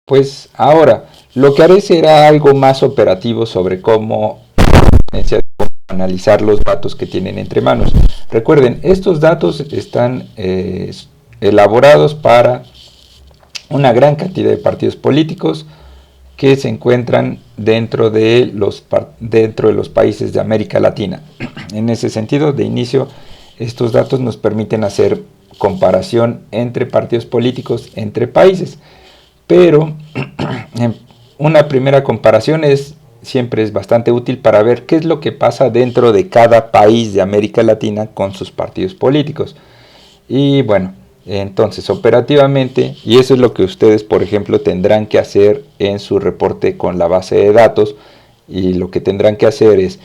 Pues ahora, lo que haré será algo más operativo sobre cómo analizar los datos que tienen entre manos. Recuerden, estos datos están elaborados para una gran cantidad de partidos políticos que se encuentran dentro de los países de América Latina. En ese sentido, de inicio, estos datos nos permiten hacer comparación entre partidos políticos entre países, pero una primera comparación siempre es bastante útil para ver qué es lo que pasa dentro de cada país de América Latina con sus partidos políticos. Y bueno, entonces operativamente, y eso es lo que ustedes por ejemplo tendrán que hacer en su reporte con la base de datos, y lo que tendrán que hacer es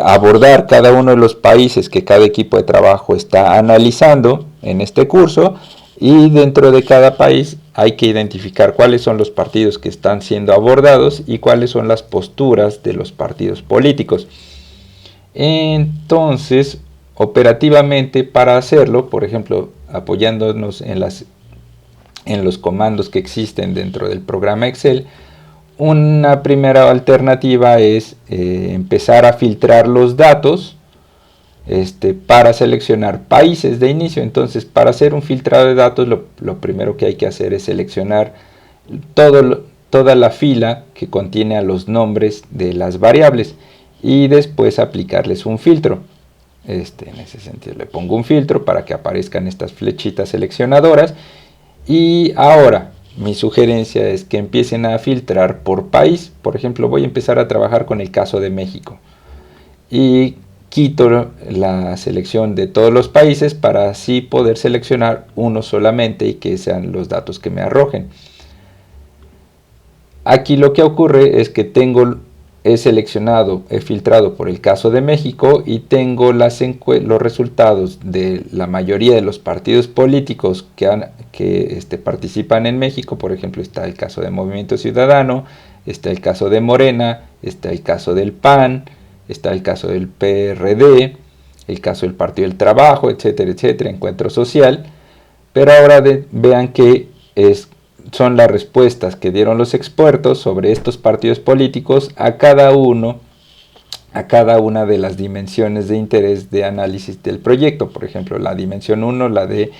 abordar cada uno de los países que cada equipo de trabajo está analizando en este curso, y dentro de cada país hay que identificar cuáles son los partidos que están siendo abordados y cuáles son las posturas de los partidos políticos. Entonces, operativamente, para hacerlo, por ejemplo, apoyándonos en los comandos que existen dentro del programa Excel, una primera alternativa es empezar a filtrar los datos para seleccionar países de inicio. Entonces, para hacer un filtrado de datos, lo primero que hay que hacer es seleccionar toda la fila que contiene a los nombres de las variables y después aplicarles un filtro. En ese sentido le pongo un filtro para que aparezcan estas flechitas seleccionadoras, y ahora mi sugerencia es que empiecen a filtrar por país. Por ejemplo, voy a empezar a trabajar con el caso de México y quito la selección de todos los países para así poder seleccionar uno solamente y que sean los datos que me arrojen. Aquí lo que ocurre es que he filtrado por el caso de México y tengo los resultados de la mayoría de los partidos políticos que participan en México. Por ejemplo, está el caso de Movimiento Ciudadano, está el caso de Morena, está el caso del PAN, está el caso del PRD, el caso del Partido del Trabajo, etcétera, etcétera, Encuentro Social. Pero ahora vean que son las respuestas que dieron los expertos sobre estos partidos políticos a cada una de las dimensiones de interés de análisis del proyecto. Por ejemplo, la dimensión 1, la de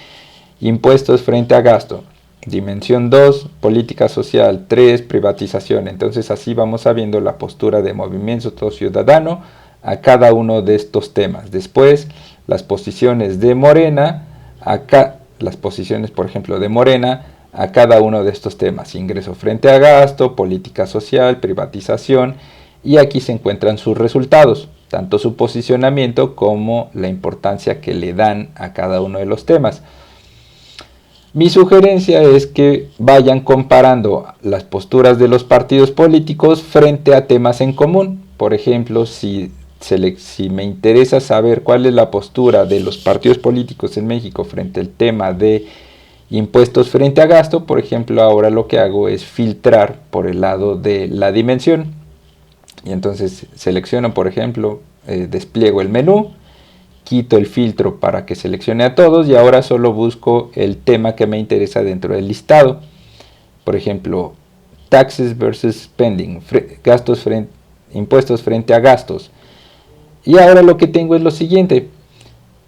impuestos frente a gasto. Dimensión 2, política social. 3, privatización. Entonces así vamos sabiendo la postura de Movimiento Ciudadano a cada uno de estos temas. Después, las posiciones de Morena, las posiciones, por ejemplo, de Morena a cada uno de estos temas: ingreso frente a gasto, política social, privatización, y aquí se encuentran sus resultados, tanto su posicionamiento como la importancia que le dan a cada uno de los temas. Mi sugerencia es que vayan comparando las posturas de los partidos políticos frente a temas en común. Por ejemplo, si me interesa saber cuál es la postura de los partidos políticos en México frente al tema de impuestos frente a gasto, por ejemplo, ahora lo que hago es filtrar por el lado de la dimensión. Y entonces selecciono, por ejemplo, despliego el menú, quito el filtro para que seleccione a todos, y ahora solo busco el tema que me interesa dentro del listado. Por ejemplo, taxes versus spending, impuestos frente a gastos. Y ahora lo que tengo es lo siguiente: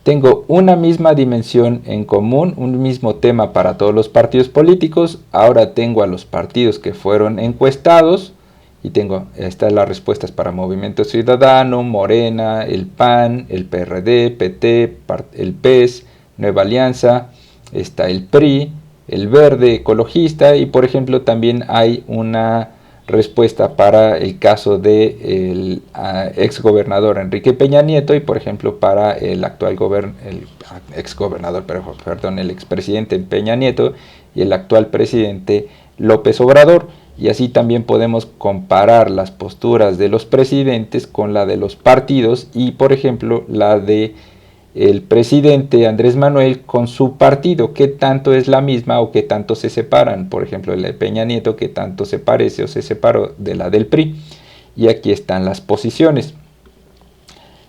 tengo una misma dimensión en común, un mismo tema para todos los partidos políticos. Ahora tengo a los partidos que fueron encuestados y estas las respuestas para Movimiento Ciudadano, Morena, el PAN, el PRD, PT, el PES, Nueva Alianza, está el PRI, el Verde Ecologista, y por ejemplo también hay una respuesta para el caso del exgobernador Enrique Peña Nieto, y por ejemplo para el expresidente Peña Nieto y el actual presidente López Obrador. Y así también podemos comparar las posturas de los presidentes con la de los partidos, y por ejemplo la de el presidente Andrés Manuel con su partido, qué tanto es la misma o qué tanto se separan. Por ejemplo, la de Peña Nieto, qué tanto se parece o se separó de la del PRI. Y aquí están las posiciones.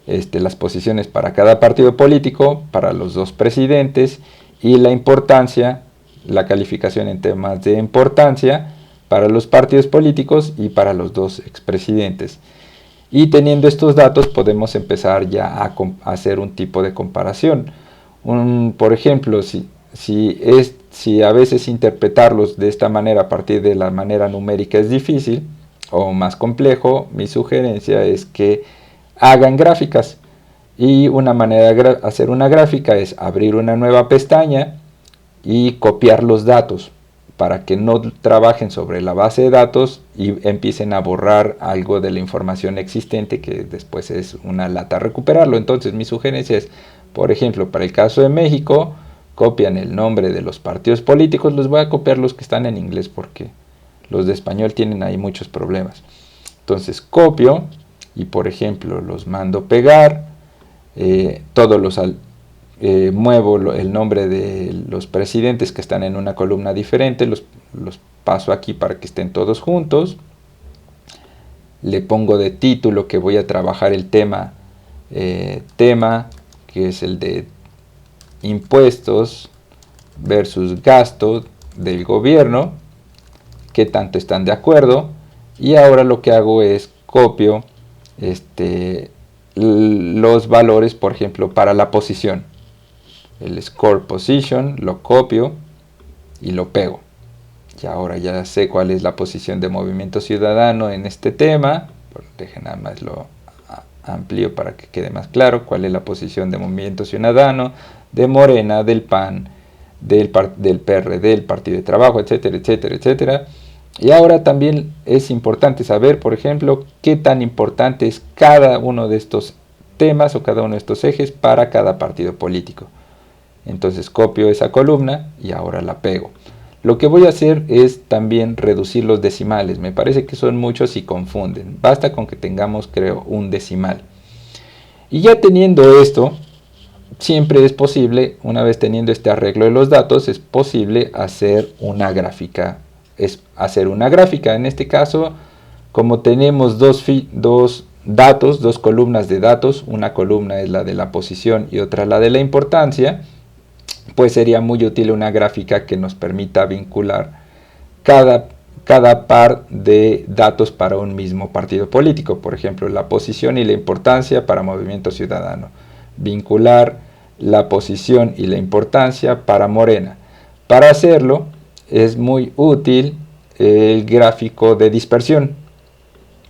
Las posiciones para cada partido político, para los dos presidentes, y la importancia, la calificación en temas de importancia para los partidos políticos y para los dos expresidentes. Y teniendo estos datos podemos empezar ya a hacer un tipo de comparación. Por ejemplo, si a veces interpretarlos de esta manera a partir de la manera numérica es difícil o más complejo, mi sugerencia es que hagan gráficas. Y una manera de hacer una gráfica es abrir una nueva pestaña y copiar los datos para que no trabajen sobre la base de datos y empiecen a borrar algo de la información existente que después es una lata recuperarlo. Entonces mi sugerencia es, por ejemplo, para el caso de México, copian el nombre de los partidos políticos. Les voy a copiar los que están en inglés porque los de español tienen ahí muchos problemas. Entonces copio y, por ejemplo, los mando pegar, muevo el nombre de los presidentes que están en una columna diferente, los paso aquí para que estén todos juntos. Le pongo de título que voy a trabajar el tema, que es el de impuestos versus gastos del gobierno, qué tanto están de acuerdo. Y ahora lo que hago es copio los valores, por ejemplo, para la posición. El score position lo copio y lo pego. Y ahora ya sé cuál es la posición de Movimiento Ciudadano en este tema. Dejen nada más lo amplío para que quede más claro cuál es la posición de Movimiento Ciudadano, de Morena, del PAN, del PRD, del Partido de Trabajo, etcétera, etcétera, etcétera. Y ahora también es importante saber, por ejemplo, qué tan importante es cada uno de estos temas o cada uno de estos ejes para cada partido político. Entonces copio esa columna y ahora la pego. Lo que voy a hacer es también reducir los decimales. Me parece que son muchos y confunden. Basta con que tengamos, creo, un decimal. Y ya teniendo esto, siempre es posible, una vez teniendo este arreglo de los datos, es posible hacer una gráfica. En este caso, como tenemos dos columnas de datos, una columna es la de la posición y otra la de la importancia, pues sería muy útil una gráfica que nos permita vincular cada par de datos para un mismo partido político. Por ejemplo, la posición y la importancia para Movimiento Ciudadano. Vincular la posición y la importancia para Morena. Para hacerlo es muy útil el gráfico de dispersión.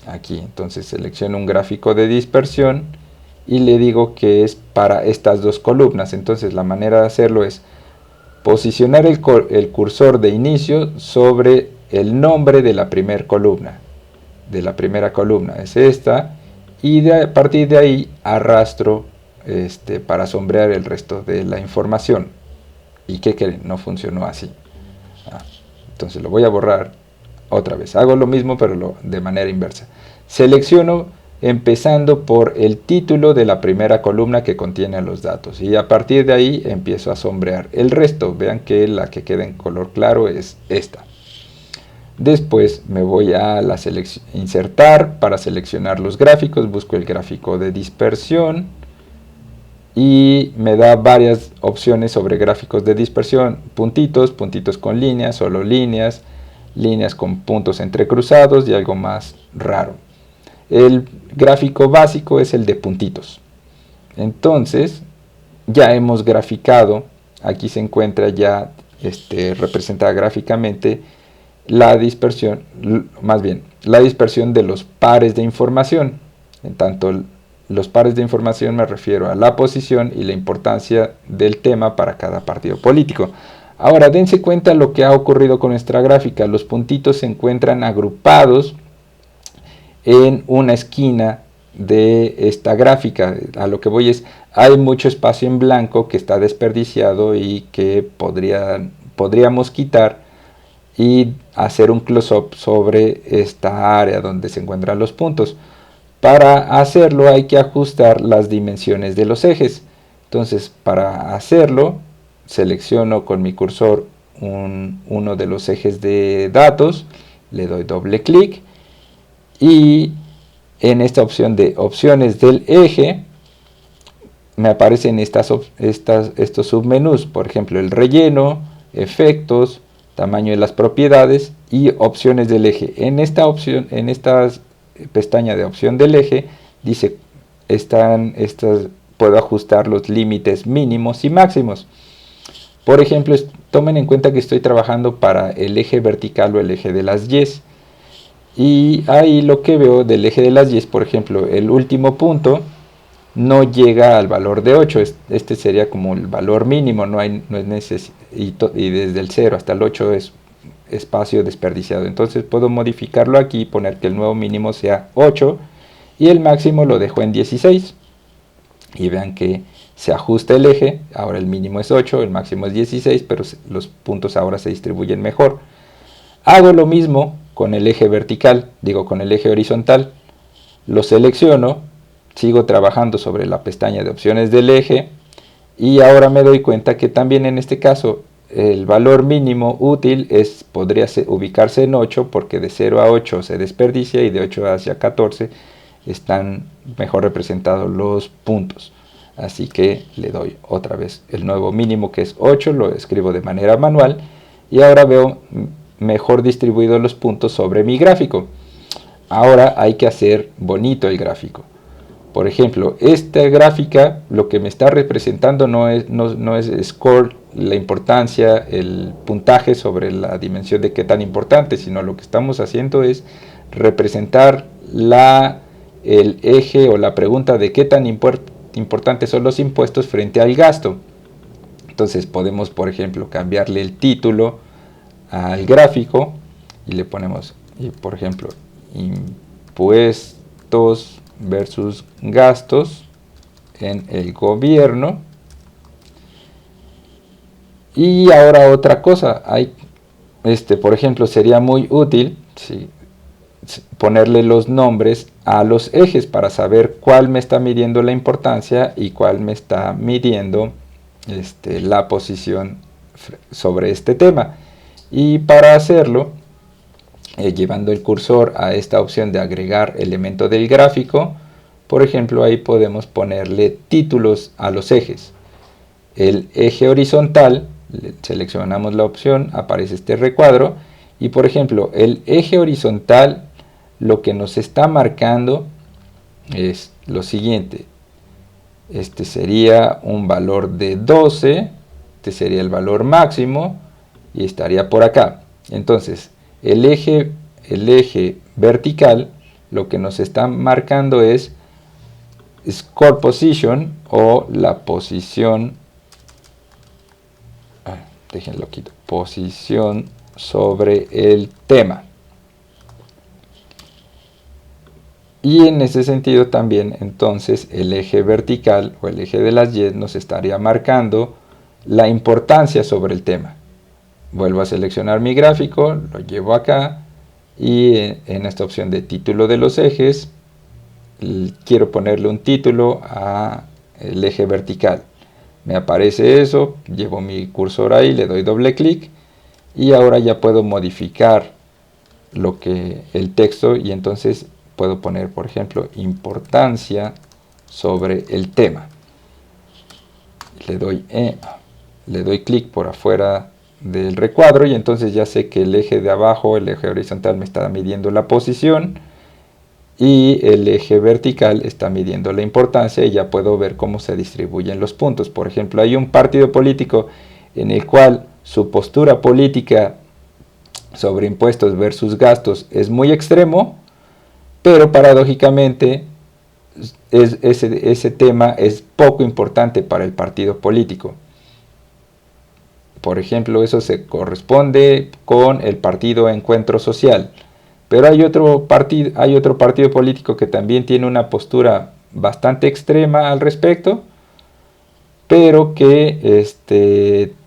Aquí entonces selecciono un gráfico de dispersión y le digo que es para estas dos columnas. Entonces la manera de hacerlo es posicionar el cursor de inicio sobre el nombre de la primera columna. Es esta, y a partir de ahí arrastro para sombrear el resto de la información. ¿Y qué creen? No funcionó así. Entonces lo voy a borrar otra vez. Hago lo mismo pero de manera inversa. Selecciono empezando por el título de la primera columna que contiene los datos. Y a partir de ahí empiezo a sombrear el resto. Vean que la que queda en color claro es esta. Después me voy a la insertar para seleccionar los gráficos. Busco el gráfico de dispersión. Y me da varias opciones sobre gráficos de dispersión. Puntitos con líneas, solo líneas, líneas con puntos entrecruzados y algo más raro. El gráfico básico es el de puntitos. Entonces ya hemos graficado, aquí se encuentra ya representada gráficamente la dispersión, la dispersión de los pares de información. En tanto los pares de información me refiero a la posición y la importancia del tema para cada partido político. Ahora dense cuenta lo que ha ocurrido con nuestra gráfica. Los puntitos se encuentran agrupados en una esquina de esta gráfica. A lo que voy es, hay mucho espacio en blanco que está desperdiciado y que podríamos quitar y hacer un close-up sobre esta área donde se encuentran los puntos. Para hacerlo hay que ajustar las dimensiones de los ejes. Entonces, para hacerlo, selecciono con mi cursor uno de los ejes de datos, le doy doble clic y en esta opción de opciones del eje me aparecen estos submenús, por ejemplo el relleno, efectos, tamaño de las propiedades y opciones del eje. En esta opción, en esta pestaña de opción del eje, dice, puedo ajustar los límites mínimos y máximos. Por ejemplo, tomen en cuenta que estoy trabajando para el eje vertical o el eje de las Y. Y ahí lo que veo del eje de las Y, por ejemplo, el último punto no llega al valor de 8. Este sería como el valor mínimo, no es y desde el 0 hasta el 8 es espacio desperdiciado. Entonces puedo modificarlo aquí y poner que el nuevo mínimo sea 8 y el máximo lo dejo en 16. Y vean que se ajusta el eje, ahora el mínimo es 8, el máximo es 16, pero los puntos ahora se distribuyen mejor. Hago lo mismo con el eje vertical, con el eje horizontal. Lo selecciono, sigo trabajando sobre la pestaña de opciones del eje y ahora me doy cuenta que también en este caso el valor mínimo útil podría ubicarse en 8 porque de 0 a 8 se desperdicia y de 8 hacia 14 están mejor representados los puntos. Así que le doy otra vez el nuevo mínimo que es 8, lo escribo de manera manual y ahora veo mejor distribuidos los puntos sobre mi gráfico. Ahora hay que hacer bonito el gráfico. Por ejemplo, esta gráfica lo que me está representando no es score, la importancia, el puntaje sobre la dimensión de qué tan importante, sino lo que estamos haciendo es representar el eje o la pregunta de qué tan importantes son los impuestos frente al gasto. Entonces podemos, por ejemplo, cambiarle el título al gráfico y le ponemos, por ejemplo, impuestos versus gastos en el gobierno. Y ahora otra cosa, por ejemplo, sería muy útil ponerle los nombres a los ejes para saber cuál me está midiendo la importancia y cuál me está midiendo la posición sobre este tema. Y para hacerlo, llevando el cursor a esta opción de agregar elemento del gráfico, por ejemplo, ahí podemos ponerle títulos a los ejes. El eje horizontal, seleccionamos la opción, aparece este recuadro y por ejemplo, el eje horizontal lo que nos está marcando es lo siguiente. Este sería un valor de 12, este sería el valor máximo y estaría por acá. Entonces, el eje vertical lo que nos está marcando es score position o la posición, déjenlo quito, posición sobre el tema. Y en ese sentido también entonces el eje vertical o el eje de las Y nos estaría marcando la importancia sobre el tema. Vuelvo a seleccionar mi gráfico, lo llevo acá y en esta opción de título de los ejes quiero ponerle un título al eje vertical. Me aparece eso, llevo mi cursor ahí, le doy doble clic y ahora ya puedo modificar el texto y entonces puedo poner, por ejemplo, importancia sobre el tema. Le doy clic por afuera del recuadro y entonces ya sé que el eje de abajo, el eje horizontal, me está midiendo la posición y el eje vertical está midiendo la importancia y ya puedo ver cómo se distribuyen los puntos. Por ejemplo, hay un partido político en el cual su postura política sobre impuestos versus gastos es muy extremo, pero paradójicamente ese tema es poco importante para el partido político. Por ejemplo, eso se corresponde con el partido Encuentro Social. Pero hay otro partido político que también tiene una postura bastante extrema al respecto, pero que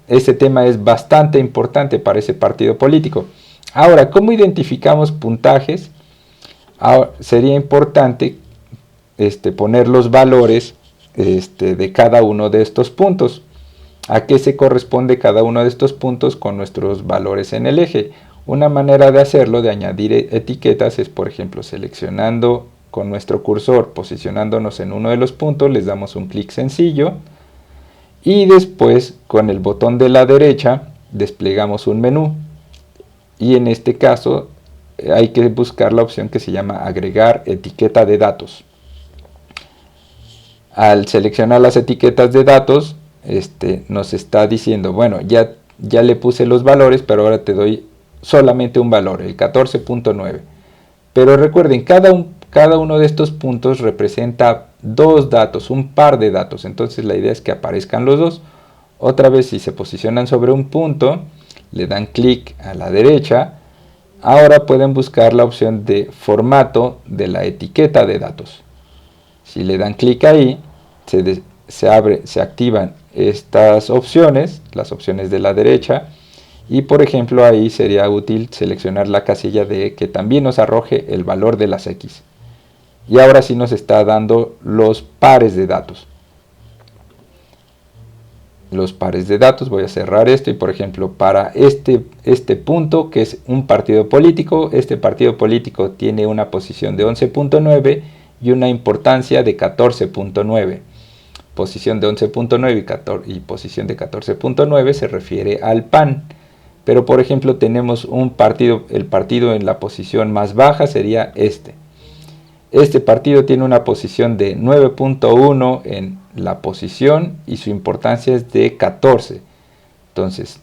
ese tema es bastante importante para ese partido político. Ahora, ¿cómo identificamos puntajes? Ahora, sería importante poner los valores de cada uno de estos puntos. ¿A qué se corresponde cada uno de estos puntos con nuestros valores en el eje? Una manera de hacerlo, de añadir etiquetas, es por ejemplo seleccionando con nuestro cursor, posicionándonos en uno de los puntos, les damos un clic sencillo y después con el botón de la derecha desplegamos un menú. y en este caso hay que buscar la opción que se llama agregar etiqueta de datos. Al seleccionar las etiquetas de datos, nos está diciendo, bueno, ya le puse los valores, pero ahora te doy solamente un valor, el 14.9. Pero recuerden, cada uno de estos puntos representa dos datos, un par de datos. Entonces la idea es que aparezcan los dos. Otra vez, si se posicionan sobre un punto, le dan clic a la derecha. Ahora pueden buscar la opción de formato de la etiqueta de datos. Si le dan clic ahí, se activan estas opciones, las opciones de la derecha, y por ejemplo ahí sería útil seleccionar la casilla de que también nos arroje el valor de las X. Y ahora sí nos está dando los pares de datos. Los pares de datos, voy a cerrar esto y por ejemplo para este punto que es un partido político, este partido político tiene una posición de 11.9 y una importancia de 14.9. Posición de 11.9 y posición de 14.9 se refiere al PAN. Pero por ejemplo tenemos el partido en la posición más baja sería este. Este partido tiene una posición de 9.1 en la posición y su importancia es de 14. Entonces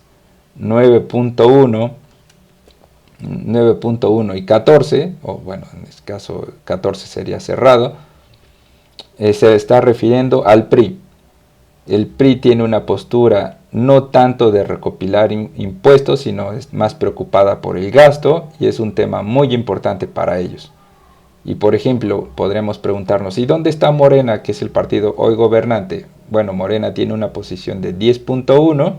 9.1 y 14, o bueno, en este caso 14 sería cerrado, se está refiriendo al PRI. El PRI tiene una postura no tanto de recopilar impuestos, sino es más preocupada por el gasto y es un tema muy importante para ellos. Y por ejemplo, podremos preguntarnos, ¿y dónde está Morena, que es el partido hoy gobernante? Bueno, Morena tiene una posición de 10.1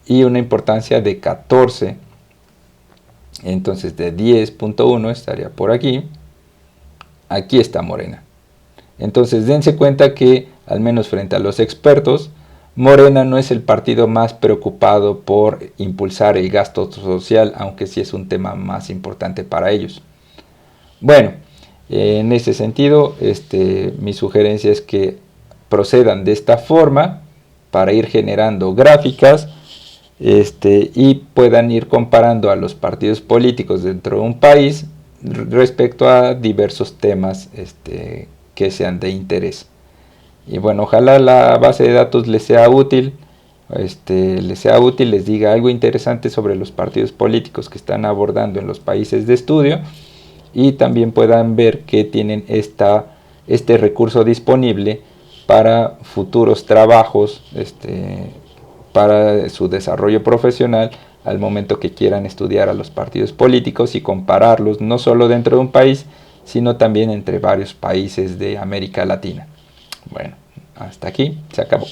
y una importancia de 14. Entonces de 10.1 estaría por aquí. Aquí está Morena. Entonces dense cuenta que, al menos frente a los expertos, Morena no es el partido más preocupado por impulsar el gasto social, aunque sí es un tema más importante para ellos. Bueno, en ese sentido, mi sugerencia es que procedan de esta forma para ir generando gráficas y puedan ir comparando a los partidos políticos dentro de un país respecto a diversos temas que sean de interés. Y bueno, ojalá la base de datos les sea útil, les diga algo interesante sobre los partidos políticos que están abordando en los países de estudio, y también puedan ver que tienen este recurso disponible para futuros trabajos, para su desarrollo profesional al momento que quieran estudiar a los partidos políticos y compararlos no solo dentro de un país, sino también entre varios países de América Latina. Bueno, hasta aquí, se acabó.